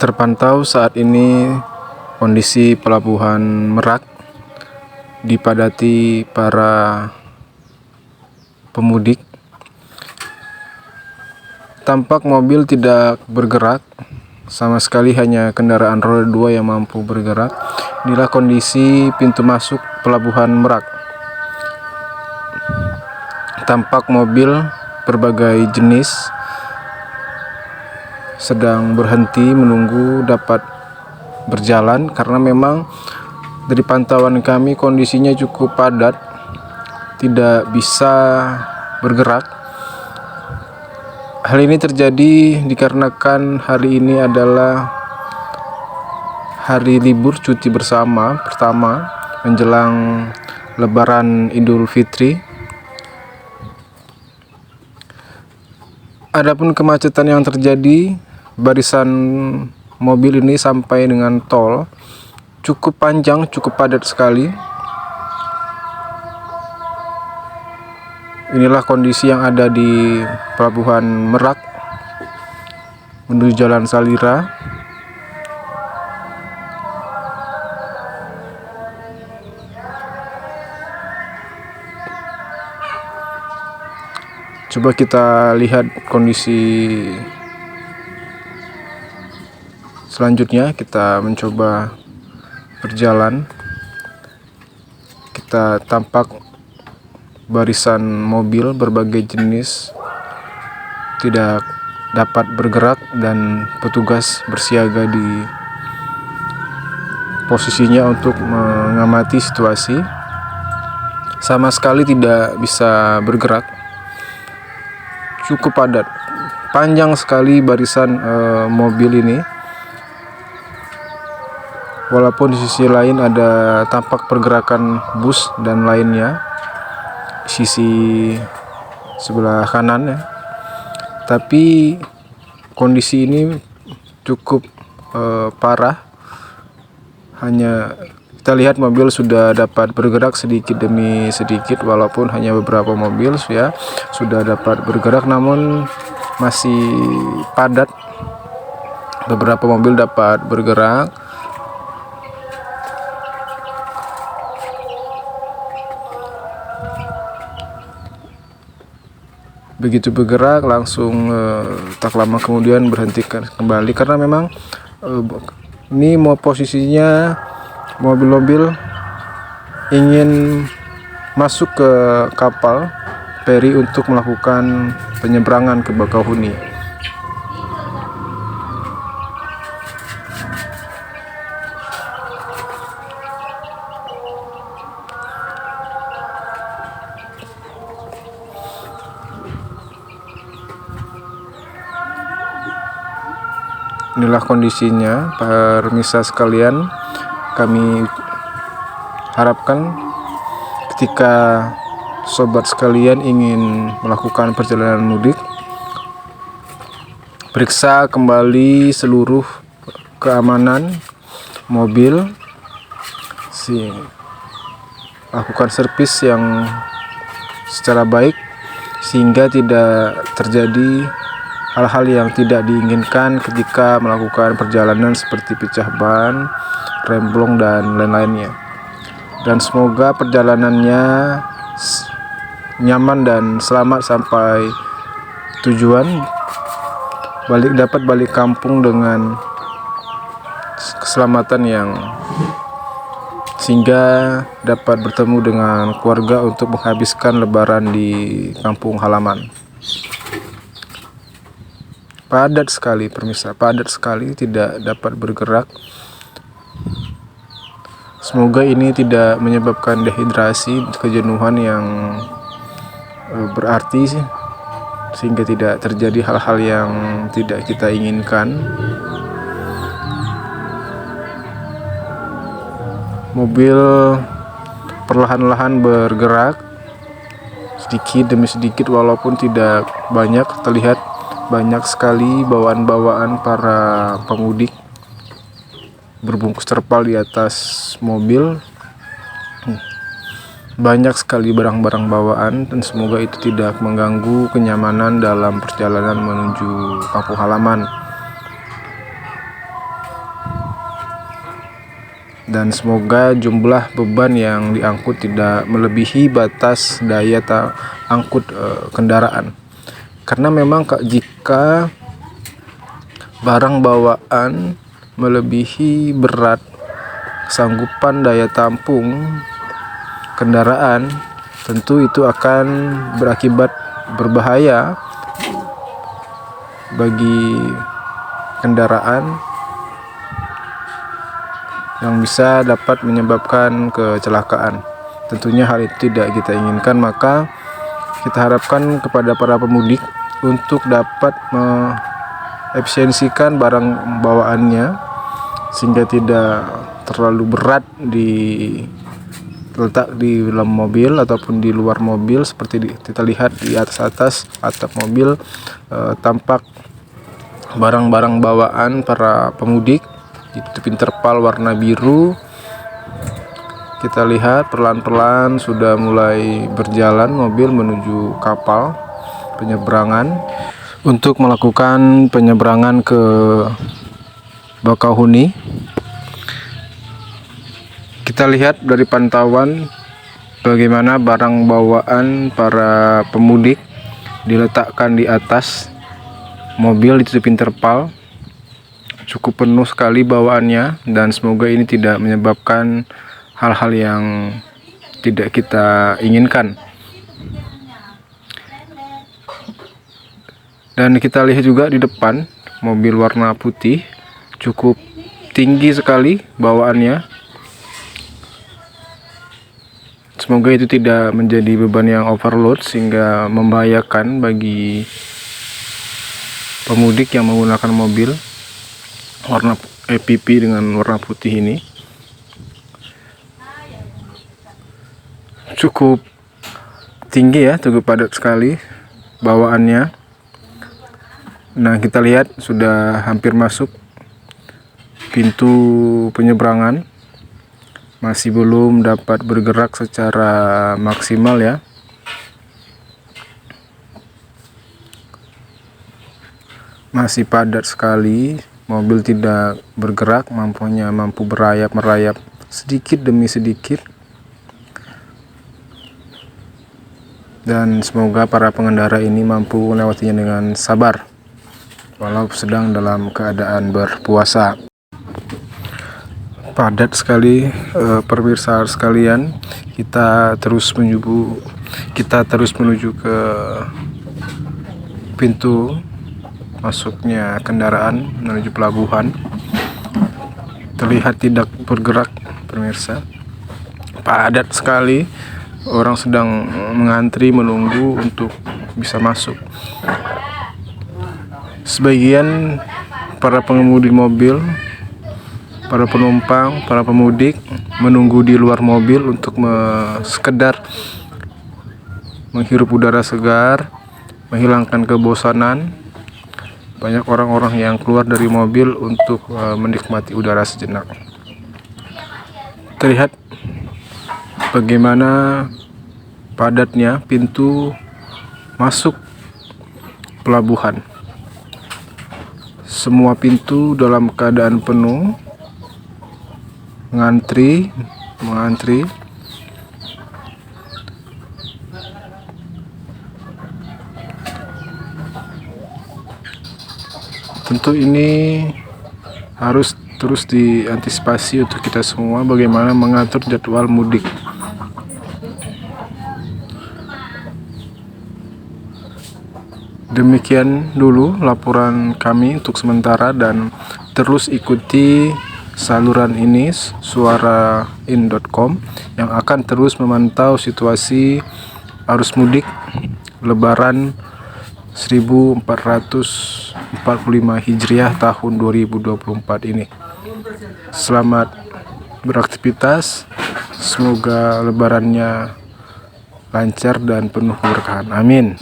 Terpantau saat ini kondisi pelabuhan Merak dipadati para pemudik. Tampak mobil tidak bergerak sama sekali, hanya kendaraan roda 2 yang mampu bergerak. Inilah kondisi pintu masuk pelabuhan Merak. Tampak mobil berbagai jenis sedang berhenti menunggu dapat berjalan, karena memang dari pantauan kami kondisinya cukup padat, tidak bisa bergerak. Hal ini terjadi dikarenakan hari ini adalah hari libur cuti bersama pertama menjelang Lebaran Idul Fitri. Adapun kemacetan yang terjadi, barisan mobil ini sampai dengan tol cukup panjang, cukup padat sekali. Inilah kondisi yang ada di pelabuhan Merak menuju Jalan Salira. Coba kita lihat kondisi selanjutnya. Kita mencoba berjalan. Kita tampak barisan mobil berbagai jenis tidak dapat bergerak dan petugas bersiaga di posisinya untuk mengamati situasi. Sama sekali tidak bisa bergerak. Cukup padat, panjang sekali barisan mobil ini. Walaupun di sisi lain ada tampak pergerakan bus dan lainnya sisi sebelah kanan ya. Tapi kondisi ini cukup parah. Hanya kita lihat mobil sudah dapat bergerak sedikit demi sedikit, walaupun hanya beberapa mobil ya sudah dapat bergerak, namun masih padat. Beberapa mobil dapat bergerak. Begitu bergerak langsung tak lama kemudian berhentikan kembali, karena memang ini mau posisinya mobil-mobil ingin masuk ke kapal feri untuk melakukan penyeberangan ke Bakauheni. Inilah kondisinya, pemirsa sekalian. Kami harapkan ketika sobat sekalian ingin melakukan perjalanan mudik, periksa kembali seluruh keamanan mobil, lakukan servis yang secara baik sehingga tidak terjadi hal-hal yang tidak diinginkan ketika melakukan perjalanan seperti pecah ban, remblong dan lain-lainnya. Dan semoga perjalanannya nyaman dan selamat sampai tujuan, dapat balik kampung dengan keselamatan yang sehingga dapat bertemu dengan keluarga untuk menghabiskan lebaran di kampung halaman. Padat sekali pemirsa, padat sekali, tidak dapat bergerak. Semoga ini tidak menyebabkan dehidrasi, kejenuhan yang berarti sehingga tidak terjadi hal-hal yang tidak kita inginkan. Mobil perlahan-lahan bergerak sedikit demi sedikit, walaupun tidak banyak. Terlihat banyak sekali bawaan-bawaan para pemudik berbungkus terpal di atas mobil. Banyak sekali barang-barang bawaan, dan semoga itu tidak mengganggu kenyamanan dalam perjalanan menuju kampung halaman. dan semoga jumlah beban yang diangkut tidak melebihi batas daya angkut kendaraan. Karena memang jika barang bawaan melebihi berat sanggupan daya tampung kendaraan, tentu itu akan berakibat berbahaya bagi kendaraan yang bisa dapat menyebabkan kecelakaan. Tentunya hal itu tidak kita inginkan, maka kita harapkan kepada para pemudik untuk dapat mengefisiensikan barang bawaannya sehingga tidak terlalu berat letak di dalam mobil ataupun di luar mobil. Seperti kita lihat di atas atap mobil tampak barang-barang bawaan para pemudik, itu terpal warna biru. Kita lihat perlahan-lahan sudah mulai berjalan mobil menuju kapal penyeberangan untuk melakukan penyeberangan ke Bakauheni. Kita lihat dari pantauan bagaimana barang bawaan para pemudik diletakkan di atas mobil ditutupin terpal. Cukup penuh sekali bawaannya, dan semoga ini tidak menyebabkan hal-hal yang tidak kita inginkan. Dan kita lihat juga di depan mobil warna putih, cukup tinggi sekali bawaannya. Semoga itu tidak menjadi beban yang overload sehingga membahayakan bagi pemudik yang menggunakan mobil warna EPP dengan warna putih ini. Cukup tinggi ya, cukup padat sekali bawaannya. Nah, kita lihat sudah hampir masuk pintu penyeberangan. Masih belum dapat bergerak secara maksimal ya. Masih padat sekali, mobil tidak bergerak, mampu merayap sedikit demi sedikit. Dan semoga para pengendara ini mampu melewatinya dengan sabar walau sedang dalam keadaan berpuasa. Padat sekali pemirsa sekalian, kita terus menuju ke pintu masuknya kendaraan menuju pelabuhan. Terlihat tidak bergerak pemirsa, padat sekali, orang sedang mengantri menunggu untuk bisa masuk. Sebagian para pengemudi mobil, para penumpang, para pemudik menunggu di luar mobil untuk sekedar menghirup udara segar, menghilangkan kebosanan. Banyak orang-orang yang keluar dari mobil untuk menikmati udara sejenak. Terlihat bagaimana padatnya pintu masuk pelabuhan. Semua pintu dalam keadaan penuh, mengantri. Tentu ini harus terus diantisipasi untuk kita semua, bagaimana mengatur jadwal mudik. Demikian dulu laporan kami untuk sementara, dan terus ikuti saluran ini suarain.com yang akan terus memantau situasi arus mudik Lebaran 1445 Hijriah tahun 2024 ini. Selamat beraktivitas, semoga lebarannya lancar dan penuh keberkahan. Amin.